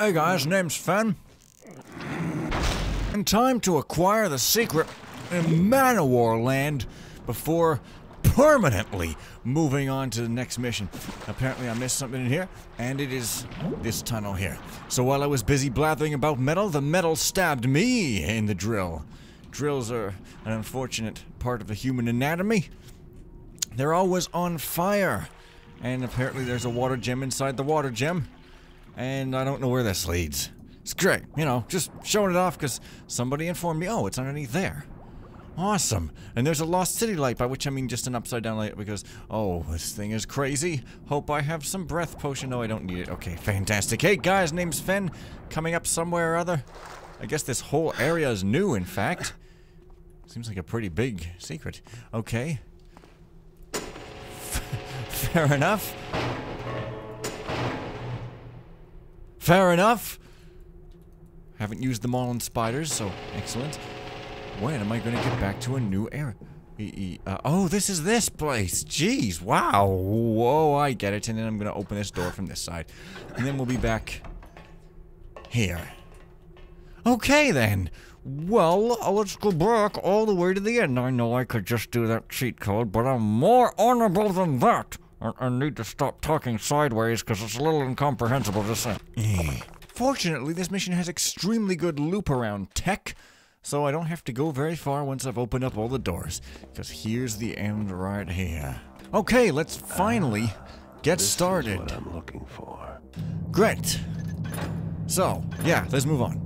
Hey guys, name's Fen. And time to acquire the secret in Manowar land before permanently moving on to the next mission. Apparently I missed something in here, and it is this tunnel here. So while I was busy blathering about metal, the metal stabbed me in the drill. Drills are an unfortunate part of the human anatomy. They're always on fire. And apparently there's a water gem inside the water gem. And I don't know where this leads. It's great, you know, just showing it off because somebody informed me, oh, it's underneath there. Awesome. And there's a lost city light, by which I mean just an upside down light because, oh, this thing is crazy. Hope I have some breath potion. No, I don't need it. Okay, fantastic. Hey guys, name's Fen. Coming up somewhere or other. I guess this whole area is new, in fact. Seems like a pretty big secret. Okay. Fair enough. Fair enough. Haven't used them all on spiders, so excellent. When am I going to get back to a new area? Oh, this is this place. Jeez, wow. Whoa, I get it. And then I'm going to open this door from this side. And then we'll be back here. Okay, then. Well, let's go back all the way to the end. I know I could just do that cheat code, but I'm more honorable than that. I need to stop talking sideways because it's a little incomprehensible to say. Fortunately, this mission has extremely good loop around tech, so I don't have to go very far once I've opened up all the doors. Because here's the end right here. Okay, let's finally get started. This is what I'm looking for. Great. So, yeah, let's move on.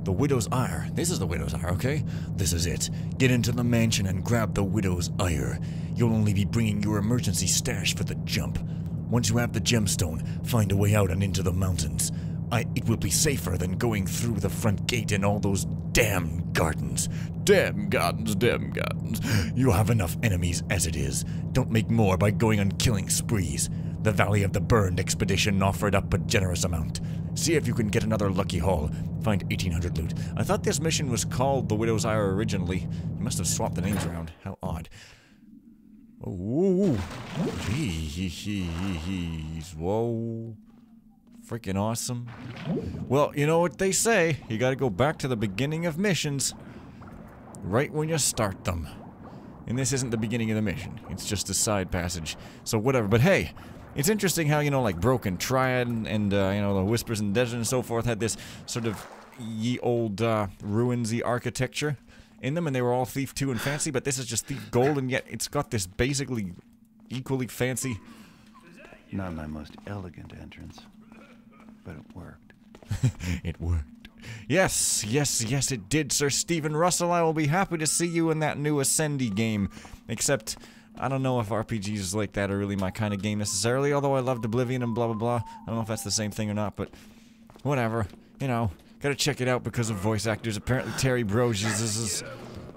The Widow's Ire. This is the Widow's Ire, okay? This is it. Get into the mansion and grab the Widow's Ire. You'll only be bringing your emergency stash for the jump. Once you have the gemstone, find a way out and into the mountains. It will be safer than going through the front gate and all those damn gardens. Damn gardens, damn gardens. You have enough enemies as it is. Don't make more by going on killing sprees. The Valley of the Burned expedition offered up a generous amount. See if you can get another lucky haul. Find 1800 loot. I thought this mission was called the Widow's Ire originally. You must have swapped the names around. How odd. Oh, jeez. Whoa. Freaking awesome. Well, you know what they say. You gotta go back to the beginning of missions. Right when you start them. And this isn't the beginning of the mission. It's just a side passage. So whatever. But hey, it's interesting how, you know, like Broken Triad and you know, the Whispers in the Desert and so forth had this sort of ye old ruinsy architecture in them, and they were all Thief 2 and fancy, but this is just Thief Gold, and yet it's got this basically equally fancy... Not my most elegant entrance, but it worked. It worked. Yes, yes, yes, it did, Sir Stephen Russell. I will be happy to see you in that new Ascendi game. Except, I don't know if RPGs like that are really my kind of game necessarily, although I loved Oblivion and blah blah blah. I don't know if that's the same thing or not, but whatever. You know, gotta check it out because of voice actors. Apparently Terry Broges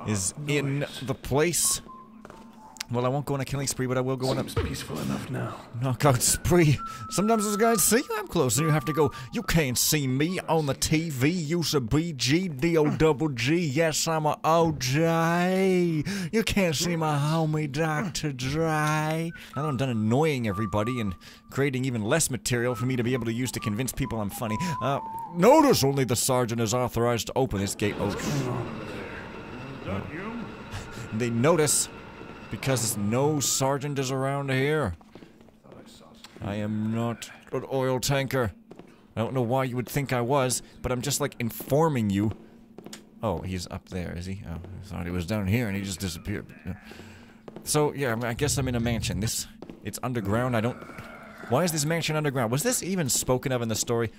is in the place. Well, I won't go on a killing spree, but I will go on a peaceful enough now. knockout spree. Sometimes those guys see you up close, and you have to go, you can't see me on the TV, use a BG-D-O-double-G, yes, I'm a OJ. You can't see my homie Dr. Dre. Now that I'm done annoying everybody and creating even less material for me to be able to use to convince people I'm funny, notice only the sergeant is authorized to open this gate. Oh. They notice... because no sergeant is around here. I am not an oil tanker. I don't know why you would think I was, but I'm just like informing you. Oh, he's up there, is he? Oh, I thought he was down here and he just disappeared. So, yeah, I guess I'm in a mansion. It's underground. Why is this mansion underground? Was this even spoken of in the story?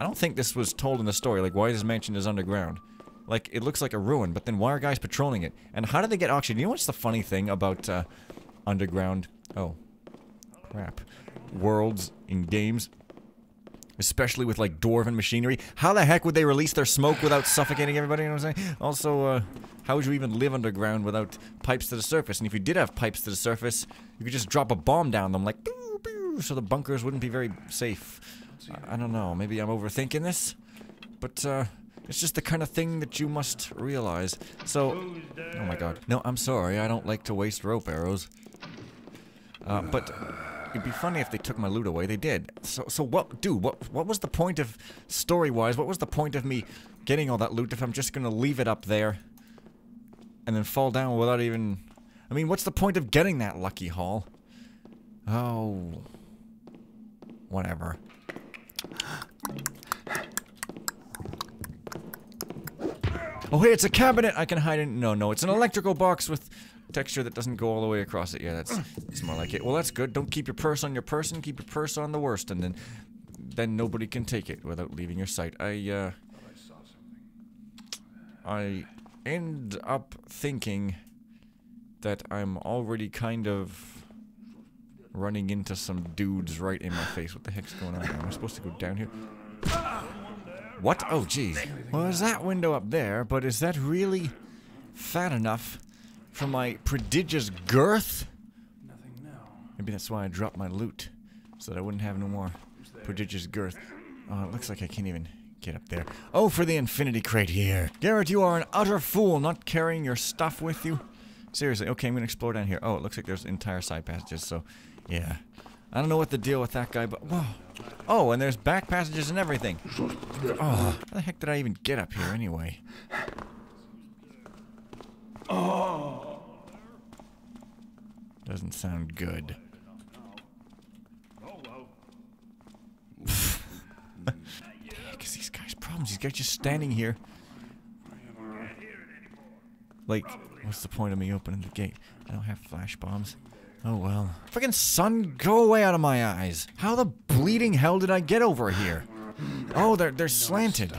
I don't think this was told in the story, like why this mansion is underground. Like, it looks like a ruin, but then why are guys patrolling it? And how did they get auctioned? You know what's the funny thing about, underground... Oh. Crap. Worlds in games? Especially with, like, dwarven machinery. How the heck would they release their smoke without suffocating everybody, you know what I'm saying? Also, how would you even live underground without pipes to the surface? And if you did have pipes to the surface, you could just drop a bomb down them, like, boo, boo, so the bunkers wouldn't be very safe. I don't know, maybe I'm overthinking this? But, it's just the kind of thing that you must realize. So, oh my god. No, I'm sorry, I don't like to waste rope arrows. But it'd be funny if they took my loot away. They did. So what, dude, what was the point of, story-wise, what was the point of me getting all that loot if I'm just gonna leave it up there and then fall down without even... I mean, what's the point of getting that lucky haul? Oh... Whatever. Oh, hey, it's a cabinet I can hide in. No, it's an electrical box with texture that doesn't go all the way across it. Yeah, that's more like it. Well, that's good. Don't keep your purse on your person. Keep your purse on the worst, and then nobody can take it without leaving your sight. I end up thinking that I'm already kind of running into some dudes right in my face. What the heck's going on here? Am I supposed to go down here? What? Oh, geez. Well, there's that window up there, but is that really fat enough for my prodigious girth? Maybe that's why I dropped my loot, so that I wouldn't have no more prodigious girth. Oh, it looks like I can't even get up there. Oh, for the infinity crate here. Garrett, you are an utter fool not carrying your stuff with you. Seriously, okay, I'm gonna explore down here. Oh, it looks like there's entire side passages, so, yeah. I don't know what the deal with that guy, but, whoa. Oh, and there's back passages and everything. Oh, how the heck did I even get up here anyway? Oh. Doesn't sound good. The heck is these guys' problems? These guys just standing here. Like, what's the point of me opening the gate? I don't have flash bombs. Oh well. Friggin' sun, go away out of my eyes. How the bleeding hell did I get over here? Oh, they're slanted.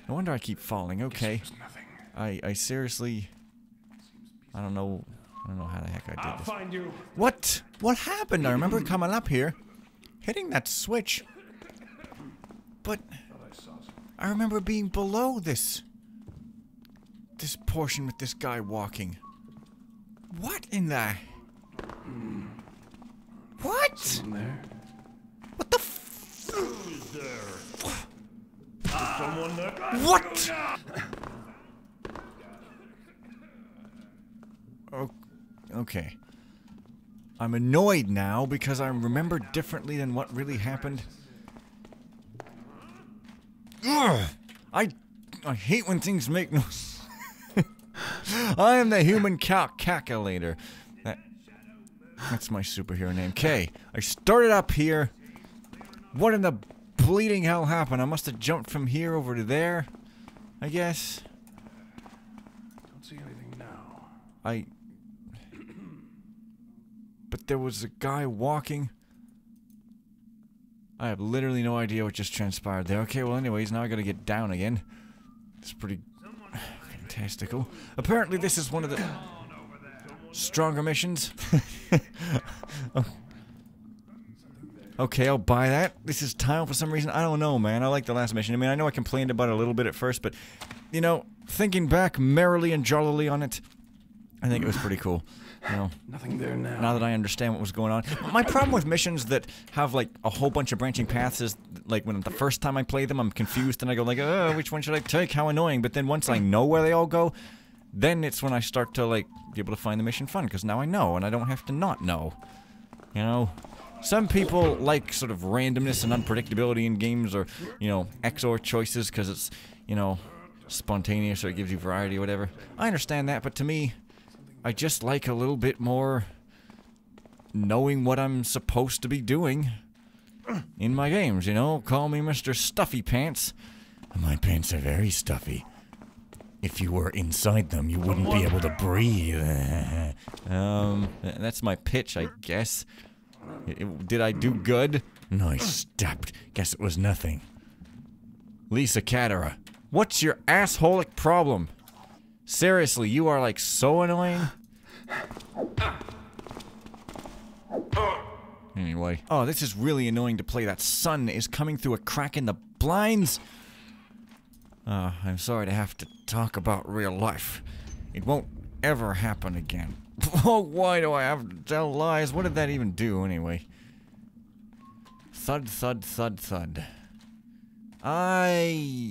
No wonder I keep falling. Okay. I seriously... I don't know how the heck I did this. Find you. What? What happened? I remember coming up here, hitting that switch. But I remember being below this portion with this guy walking. What in the... What? There. What the Who's there? Someone there? What? Oh, okay. I'm annoyed now because I remember differently than what really happened. Ugh! I hate when things make no sense. I am the human calculator. That's my superhero name. K. I started up here. What in the bleeding hell happened? I must have jumped from here over to there, I guess. Don't see anything now. But there was a guy walking. I have literally no idea what just transpired there. Okay, well anyways, now I gotta get down again. It's pretty fantastical. Apparently this is one of the stronger missions. Oh. Okay, I'll buy that. This is tile for some reason. I don't know, man. I like the last mission. I mean, I know I complained about it a little bit at first, but, you know, thinking back merrily and jollily on it, I think it was pretty cool. You know, Nothing there now. now that I understand what was going on. My problem with missions that have, like, a whole bunch of branching paths is, like, when the first time I play them, I'm confused and I go, like, oh, which one should I take? How annoying. But then once I know where they all go, then it's when I start to, like, be able to find the mission fun, because now I know, and I don't have to not know. You know? Some people like sort of randomness and unpredictability in games, or, you know, XOR choices, because it's, you know, spontaneous, or it gives you variety or whatever. I understand that, but to me, I just like a little bit more knowing what I'm supposed to be doing in my games, you know? Call me Mr. Stuffy Pants. My pants are very stuffy. If you were inside them, you wouldn't be able to breathe. That's my pitch, I guess. Did I do good? No, I stepped. Guess it was nothing. Lisa Catera, what's your assholic problem? Seriously, you are like so annoying. Anyway. Oh, this is really annoying to play. That sun is coming through a crack in the blinds. I'm sorry to have to talk about real life. It won't ever happen again. Oh, why do I have to tell lies? What did that even do, anyway? Thud, thud, thud, thud. I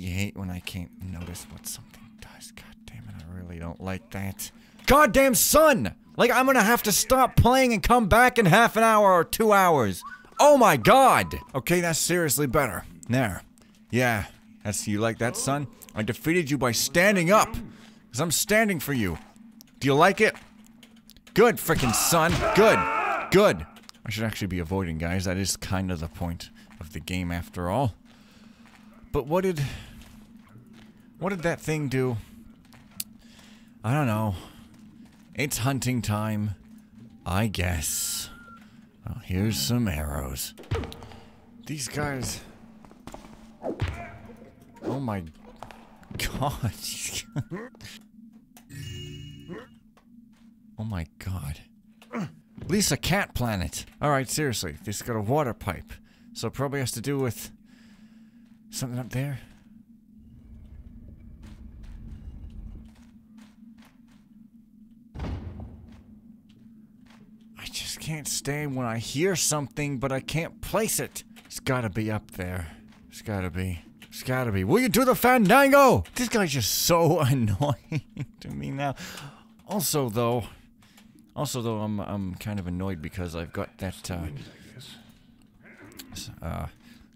hate when I can't notice what something does. God damn it, I really don't like that. Goddamn sun! Like, I'm gonna have to stop playing and come back in half an hour or 2 hours. Oh my god! Okay, that's seriously better. There. Yeah. You like that, son? I defeated you by standing up. Because I'm standing for you. Do you like it? Good, frickin' son. Good. Good. I should actually be avoiding guys. That is kind of the point of the game after all. But what did that thing do? I don't know. It's hunting time, I guess. Well, here's some arrows. These guys... Oh my god. Oh my god. At least a cat planet. Alright, seriously. This got a water pipe. So it probably has to do with... something up there? I just can't stay when I hear something, but I can't place it. It's gotta be up there. It's gotta be. It's gotta be. Will you do the fandango? This guy's just so annoying to me now. Also though, I'm kind of annoyed because I've got that,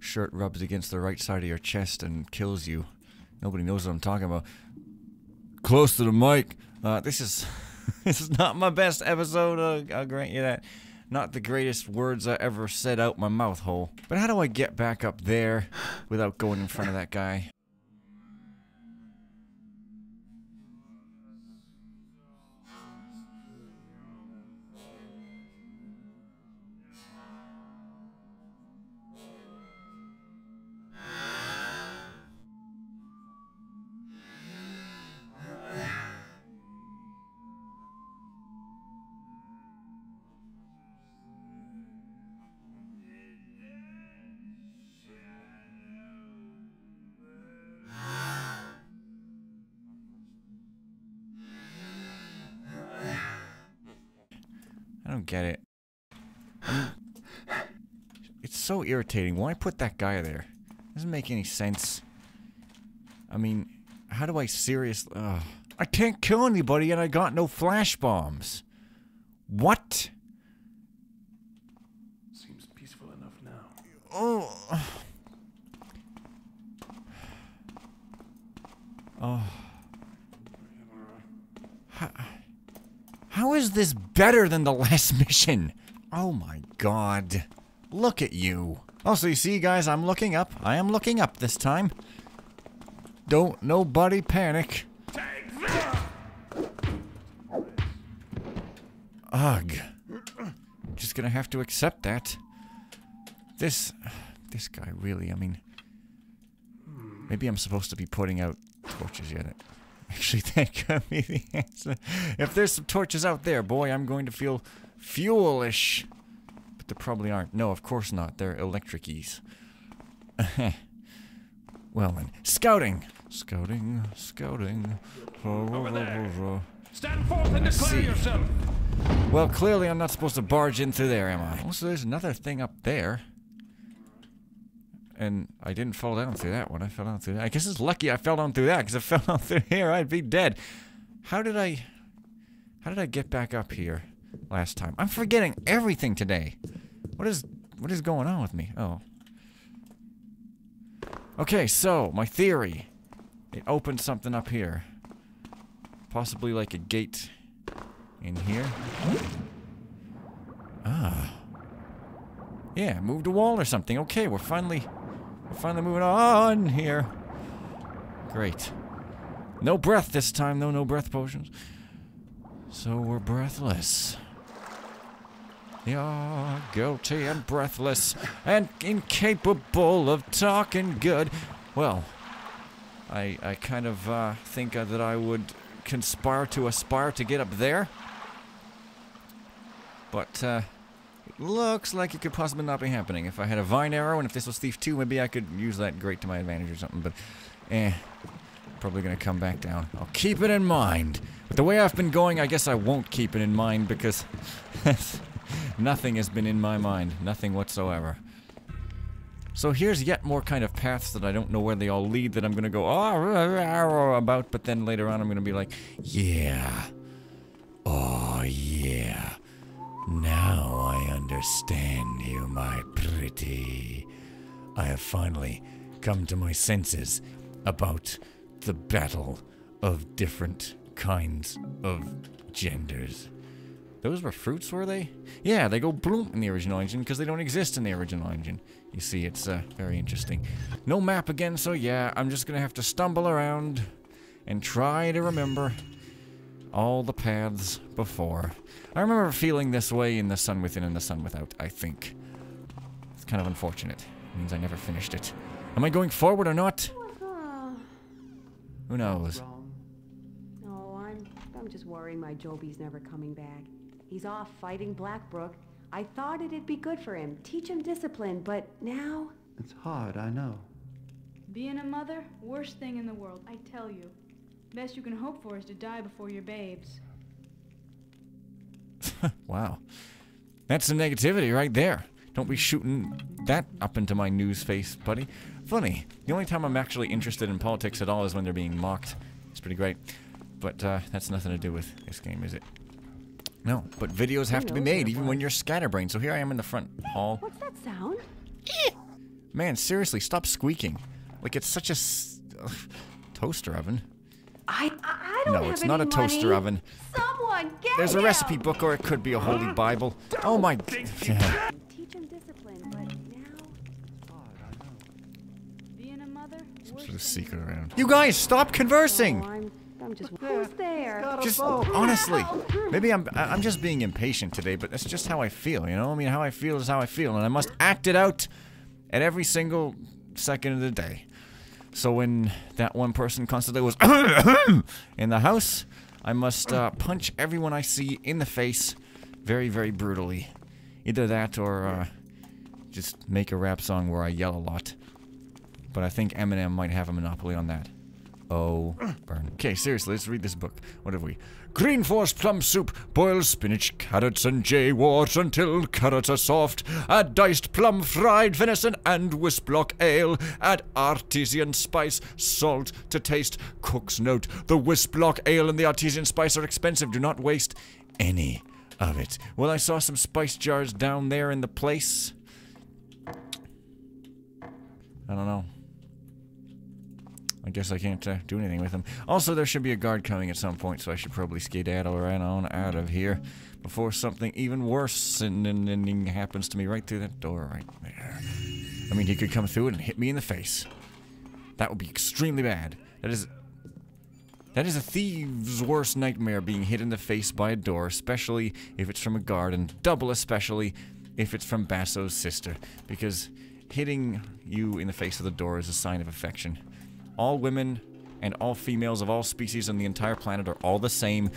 shirt rubs against the right side of your chest and kills you. Nobody knows what I'm talking about. Close to the mic. This is not my best episode, I'll grant you that. Not the greatest words I ever said out my mouth hole. But how do I get back up there without going in front of that guy? I don't get it. It's so irritating. Why put that guy there? Doesn't make any sense. I mean, how do I seriously... I can't kill anybody and I got no flash bombs. What? Seems peaceful enough now. Oh. Oh. How is this better than the last mission? Oh my god. Look at you. Also, you see, guys, I'm looking up. I am looking up this time. Don't nobody panic. Ugh. Just gonna have to accept that. This guy really, I mean... Maybe I'm supposed to be putting out torches yet. Actually, that could be the answer. If there's some torches out there, boy, I'm going to feel fuelish. But there probably aren't. No, of course not. They're electric-ies. Well then, scouting. Scouting. Over there. Stand forth and declare yourself. Well, clearly I'm not supposed to barge in through there, am I? Also, there's another thing up there. And I didn't fall down through that one. I fell down through that. I guess it's lucky I fell down through that, because if I fell down through here, I'd be dead. How did I get back up here last time? I'm forgetting everything today. What is going on with me? Oh. Okay, so, my theory. It opened something up here. Possibly like a gate in here. Ah. Yeah, moved a wall or something. Okay, we're finally moving on here. Great. No breath this time, though. No breath potions. So we're breathless. You're guilty and breathless and incapable of talking good. Well, I kind of think that I would aspire to get up there. But, looks like it could possibly not be happening. If I had a vine arrow, and if this was Thief 2, maybe I could use that great to my advantage or something, but, probably gonna come back down. I'll keep it in mind. But the way I've been going, I guess I won't keep it in mind, because nothing has been in my mind. Nothing whatsoever. So here's yet more kind of paths that I don't know where they all lead, that I'm gonna go, about, but then later on I'm gonna be like, yeah. Oh, yeah. Now I understand you, my pretty. I have finally come to my senses about the battle of different kinds of genders. Those were fruits, were they? Yeah, they go bloom in the original engine because they don't exist in the original engine. You see, it's very interesting. No map again, so yeah, I'm just gonna have to stumble around and try to remember all the paths before. I remember feeling this way in The Sun Within and The Sun Without, I think. It's kind of unfortunate. It means I never finished it. Am I going forward or not? Who knows? No, I'm just worried my Joby's never coming back. He's off fighting Blackbrook. I thought it'd be good for him, teach him discipline, but now... It's hard, I know. Being a mother, worst thing in the world, I tell you. Best you can hope for is to die before your babes. Wow. That's some negativity right there. Don't be shooting that up into my news face, buddy. Funny. The only time I'm actually interested in politics at all is when they're being mocked. It's pretty great. But that's nothing to do with this game, is it? No, but videos have to be made even when you're scatterbrained. So here I am in the front hall. What's that sound? Man, seriously, stop squeaking. Like it's such a toaster oven. I don't have No, it's not a any toaster money. oven. Someone get There's a him! recipe book, or it could be a holy Bible. Oh my... Yeah. Teach him discipline, but now... Being a mother, Some worst sort of thing in secret the world. around. You guys, stop conversing! Oh, I'm just... Who's there? Just honestly, maybe I'm just being impatient today, but that's just how I feel, you know? I mean, how I feel is how I feel, and I must act it out at every single second of the day. So when that one person constantly was in the house, I must punch everyone I see in the face very, very brutally. Either that or just make a rap song where I yell a lot. But I think Eminem might have a monopoly on that. Oh, burn. Okay, seriously, let's read this book. What have we? Green Force plum soup, boil spinach, carrots, and jay-wort until carrots are soft. Add diced plum, fried venison, and whiskblock ale. Add artesian spice, salt to taste. Cook's note: the whiskblock ale and the artesian spice are expensive. Do not waste any of it. Well, I saw some spice jars down there in the place. I don't know. I guess I can't do anything with them. Also, there should be a guard coming at some point, so I should probably skedaddle right on out of here before something even worse happens to me right through that door right there. I mean, he could come through it and hit me in the face. That would be extremely bad. That is a thieve's worst nightmare, being hit in the face by a door, especially if it's from a guard, and double especially if it's from Basso's sister, because hitting you in the face with a door is a sign of affection. All women and all females of all species on the entire planet are all the same.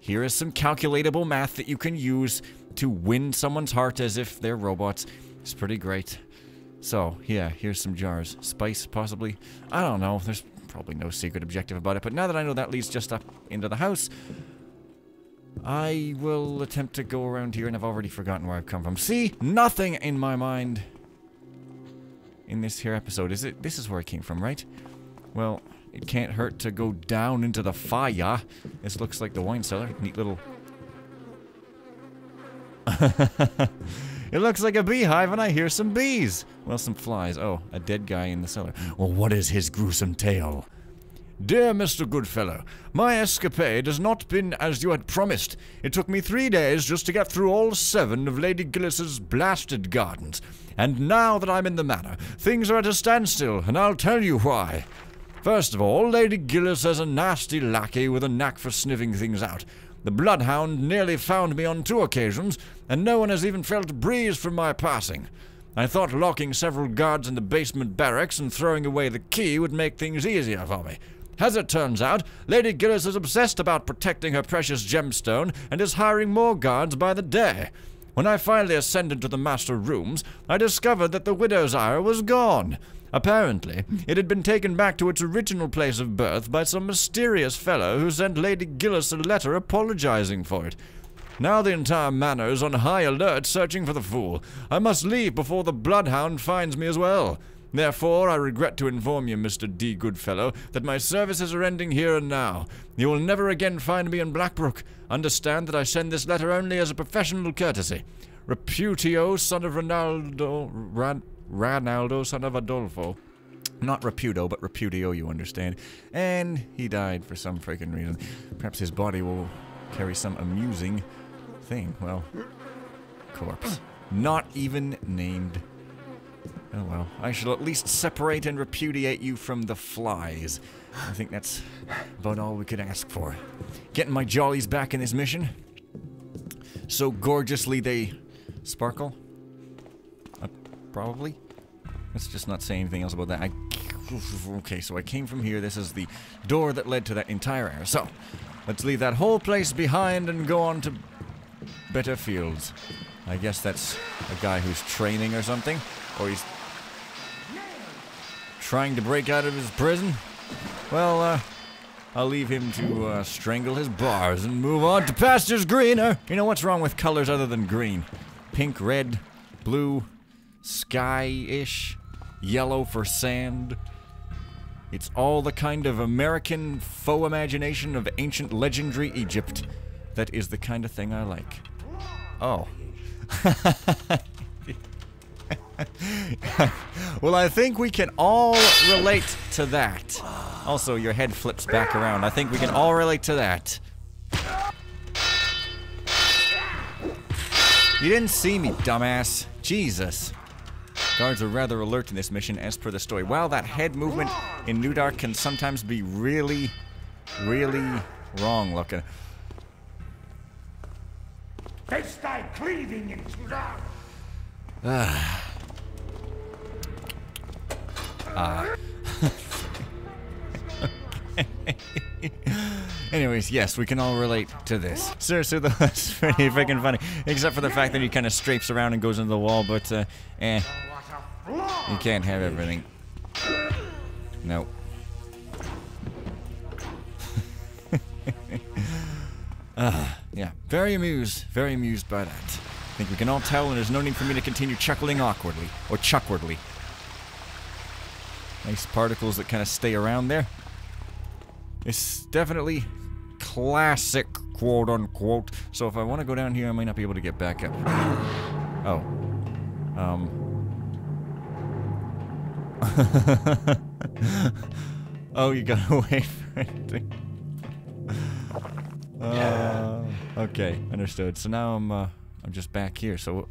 Here is some calculatable math that you can use to win someone's heart as if they're robots. It's pretty great. So, yeah, here's some jars. Spice, possibly? I don't know. There's probably no secret objective about it, but now that I know that leads just up into the house, I will attempt to go around here, and I've already forgotten where I've come from. See? Nothing in my mind in this here episode. This is where I came from, right? Well, it can't hurt to go down into the fire. This looks like the wine cellar. Neat little... It looks like a beehive, and I hear some bees. Well, some flies. Oh, a dead guy in the cellar. Well, what is his gruesome tale? Dear Mr. Goodfellow, my escapade has not been as you had promised. It took me 3 days just to get through all 7 of Lady Gillis's blasted gardens. And now that I'm in the manor, things are at a standstill, and I'll tell you why. First of all, Lady Gyllus has a nasty lackey with a knack for sniffing things out. The bloodhound nearly found me on 2 occasions, and no one has even felt a breeze from my passing. I thought locking several guards in the basement barracks and throwing away the key would make things easier for me. As it turns out, Lady Gyllus is obsessed about protecting her precious gemstone and is hiring more guards by the day. When I finally ascended to the master rooms, I discovered that the widow's hour was gone. Apparently, it had been taken back to its original place of birth by some mysterious fellow who sent Lady Gyllus a letter apologizing for it. Now the entire manor is on high alert, searching for the fool. I must leave before the bloodhound finds me as well. Therefore, I regret to inform you, Mr. D. Goodfellow, that my services are ending here and now. You will never again find me in Blackbrook. Understand that I send this letter only as a professional courtesy. Reputio, son of Ranaldo, son of Adolfo. Not Reputo, but Reputio, you understand. And he died for some freaking reason. Perhaps his body will carry some amusing thing. Well, corpse. Not even named. Oh well. I shall at least separate and repudiate you from the flies. I think that's about all we could ask for. Getting my jollies back in this mission. So gorgeously they sparkle. Probably. Let's just not say anything else about that. Okay, so I came from here. This is the door that led to that entire area. So, let's leave that whole place behind and go on to better fields. I guess that's a guy who's training or something. Or he's trying to break out of his prison. Well, I'll leave him to strangle his bars and move on to pastures greener. You know, what's wrong with colors other than green? Pink, red, blue, sky-ish, yellow for sand. It's all the kind of American faux imagination of ancient legendary Egypt. That is the kind of thing I like. Oh. Well, I think we can all relate to that. Also, your head flips back around. I think we can all relate to that. You didn't see me, dumbass. Jesus. Guards are rather alert in this mission, as per the story. While that head movement in New Dark can sometimes be really, really wrong looking. Face thy cleaving into dark. Anyways, yes, we can all relate to this. Seriously, though, that's pretty freaking funny. Except for the fact that he kind of strafes around and goes into the wall, but, you can't have everything. Nope. Yeah, very amused by that. I think we can all tell, and there's no need for me to continue chuckling awkwardly, or chuckwardly. Nice particles that kind of stay around there. It's definitely classic, quote-unquote. So if I want to go down here, I might not be able to get back up. Oh. Oh, you got away from it. Okay, understood. So now I'm just back here, so...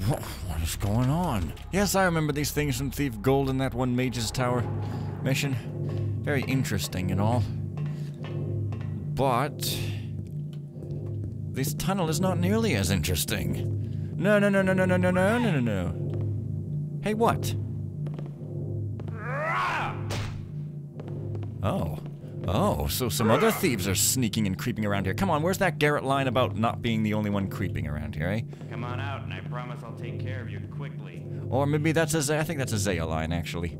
What is going on? Yes, I remember these things from Thief Gold in that one Mage's Tower mission. Very interesting and all. But... this tunnel is not nearly as interesting. No. Hey, what? Oh, so some other thieves are sneaking and creeping around here. Come on, where's that Garrett line about not being the only one creeping around here, eh? Come on out, and I promise I'll take care of you quickly. Or maybe that's a Zaya. I think that's a Zaya line, actually.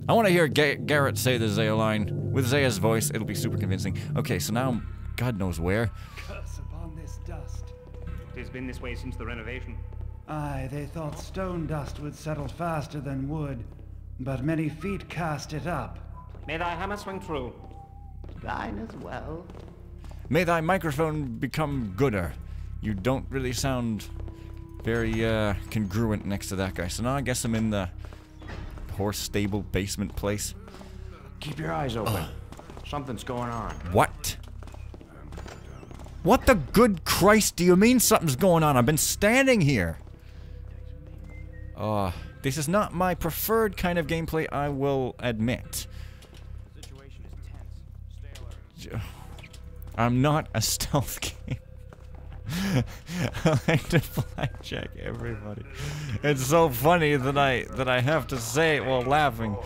I want to hear Garrett say the Zaya line. With Zaya's voice, it'll be super convincing. Okay, so now I'm God knows where. Curse upon this dust. It's been this way since the renovation. Aye, they thought stone dust would settle faster than wood, but many feet cast it up. May thy hammer swing true. Thine as well. May thy microphone become gooder. You don't really sound very congruent next to that guy. So now I guess I'm in the horse stable basement place. Keep your eyes open. Something's going on. What? What the good Christ do you mean something's going on? I've been standing here. This is not my preferred kind of gameplay, I will admit. I'm not a stealth game. I like to blackjack everybody. It's so funny that I have to say it while laughing.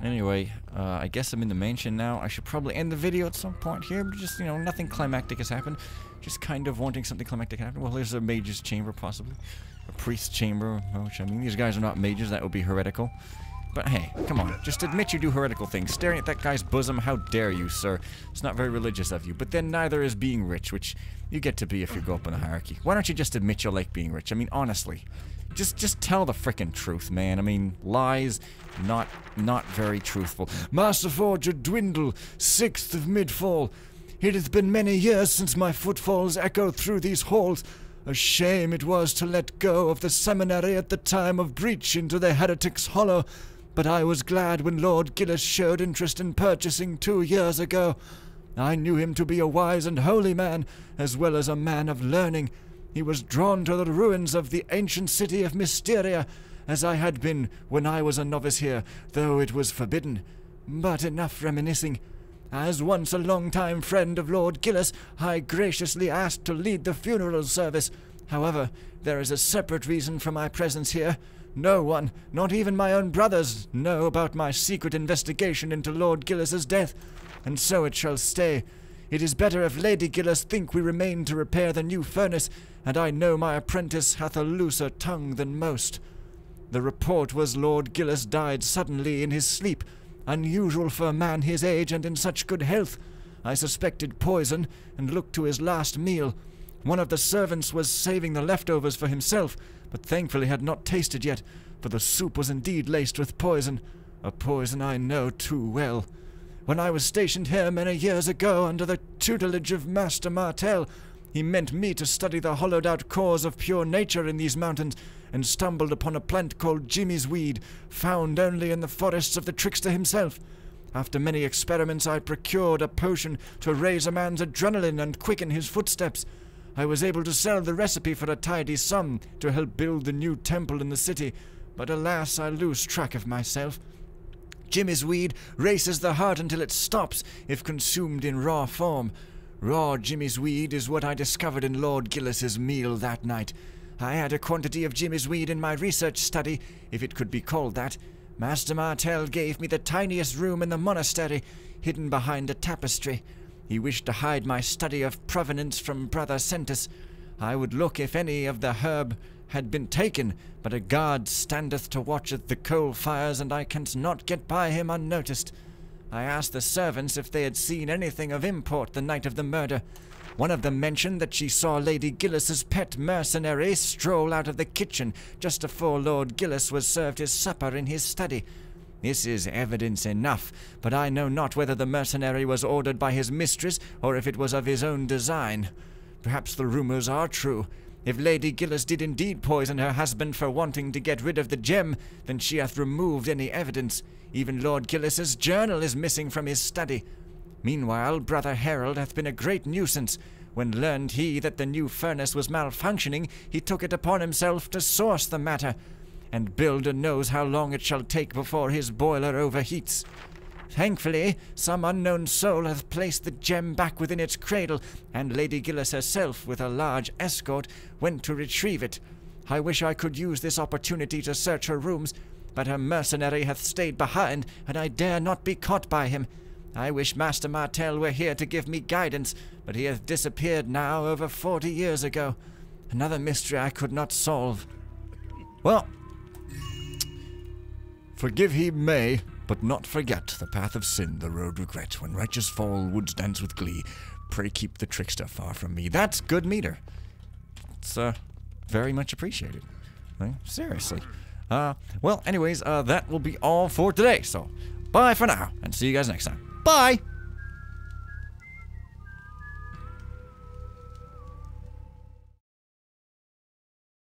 Anyway, I guess I'm in the mansion now. I should probably end the video at some point here, but just, you know, nothing climactic has happened. Just kind of wanting something climactic to happen. Well, there's a mage's chamber, possibly. A priest's chamber, which, I mean, these guys are not mages. That would be heretical. But hey, come on, just admit you do heretical things. Staring at that guy's bosom, how dare you, sir? It's not very religious of you. But then neither is being rich, which you get to be if you go up in the hierarchy. Why don't you just admit you like being rich? I mean, honestly. Just tell the frickin' truth, man. I mean, lies, not very truthful. Master Forger dwindle, 6th of midfall. It hath been many years since my footfalls echoed through these halls. A shame it was to let go of the seminary at the time of breach into the heretic's hollow. But I was glad when Lord Gyllus showed interest in purchasing 2 years ago. I knew him to be a wise and holy man, as well as a man of learning. He was drawn to the ruins of the ancient city of Mysteria, as I had been when I was a novice here, though it was forbidden. But enough reminiscing. As once a long-time friend of Lord Gyllus, I graciously asked to lead the funeral service. However, there is a separate reason for my presence here. No one, not even my own brothers, know about my secret investigation into Lord Gyllus's death, and so it shall stay. It is better if Lady Gyllus think we remain to repair the new furnace, and I know my apprentice hath a looser tongue than most. The report was Lord Gyllus died suddenly in his sleep, unusual for a man his age and in such good health. I suspected poison, and looked to his last meal. One of the servants was saving the leftovers for himself, but thankfully had not tasted yet, for the soup was indeed laced with poison, a poison I know too well. When I was stationed here many years ago under the tutelage of Master Martel, he meant me to study the hollowed-out cores of pure nature in these mountains, and stumbled upon a plant called Jimmy's weed, found only in the forests of the trickster himself. After many experiments, I procured a potion to raise a man's adrenaline and quicken his footsteps. I was able to sell the recipe for a tidy sum to help build the new temple in the city, but alas, I lose track of myself. Jimmy's weed races the heart until it stops if consumed in raw form. Raw Jimmy's weed is what I discovered in Lord Gyllus's meal that night. I had a quantity of Jimmy's weed in my research study, if it could be called that. Master Martel gave me the tiniest room in the monastery, hidden behind a tapestry. He wished to hide my study of provenance from Brother Centus. I would look if any of the herb had been taken, but a guard standeth to watch at the coal fires, and I canst not get by him unnoticed. I asked the servants if they had seen anything of import the night of the murder. One of them mentioned that she saw Lady Gyllus's pet mercenary stroll out of the kitchen just before Lord Gyllus was served his supper in his study. This is evidence enough, but I know not whether the mercenary was ordered by his mistress or if it was of his own design. Perhaps the rumours are true. If Lady Gyllus did indeed poison her husband for wanting to get rid of the gem, then she hath removed any evidence. Even Lord Gyllus's journal is missing from his study. Meanwhile, Brother Harold hath been a great nuisance. When learned he that the new furnace was malfunctioning, he took it upon himself to source the matter. And Builder knows how long it shall take before his boiler overheats. Thankfully, some unknown soul hath placed the gem back within its cradle, and Lady Gyllus herself, with a large escort, went to retrieve it. I wish I could use this opportunity to search her rooms, but her mercenary hath stayed behind, and I dare not be caught by him. I wish Master Martel were here to give me guidance, but he hath disappeared now over 40 years ago. Another mystery I could not solve. Well, forgive he may, but not forget the path of sin, the road regret. When righteous fall, woods dance with glee. Pray keep the trickster far from me. That's good meter. It's very much appreciated. Seriously. Well, anyways, that will be all for today. So, bye for now, and see you guys next time. Bye!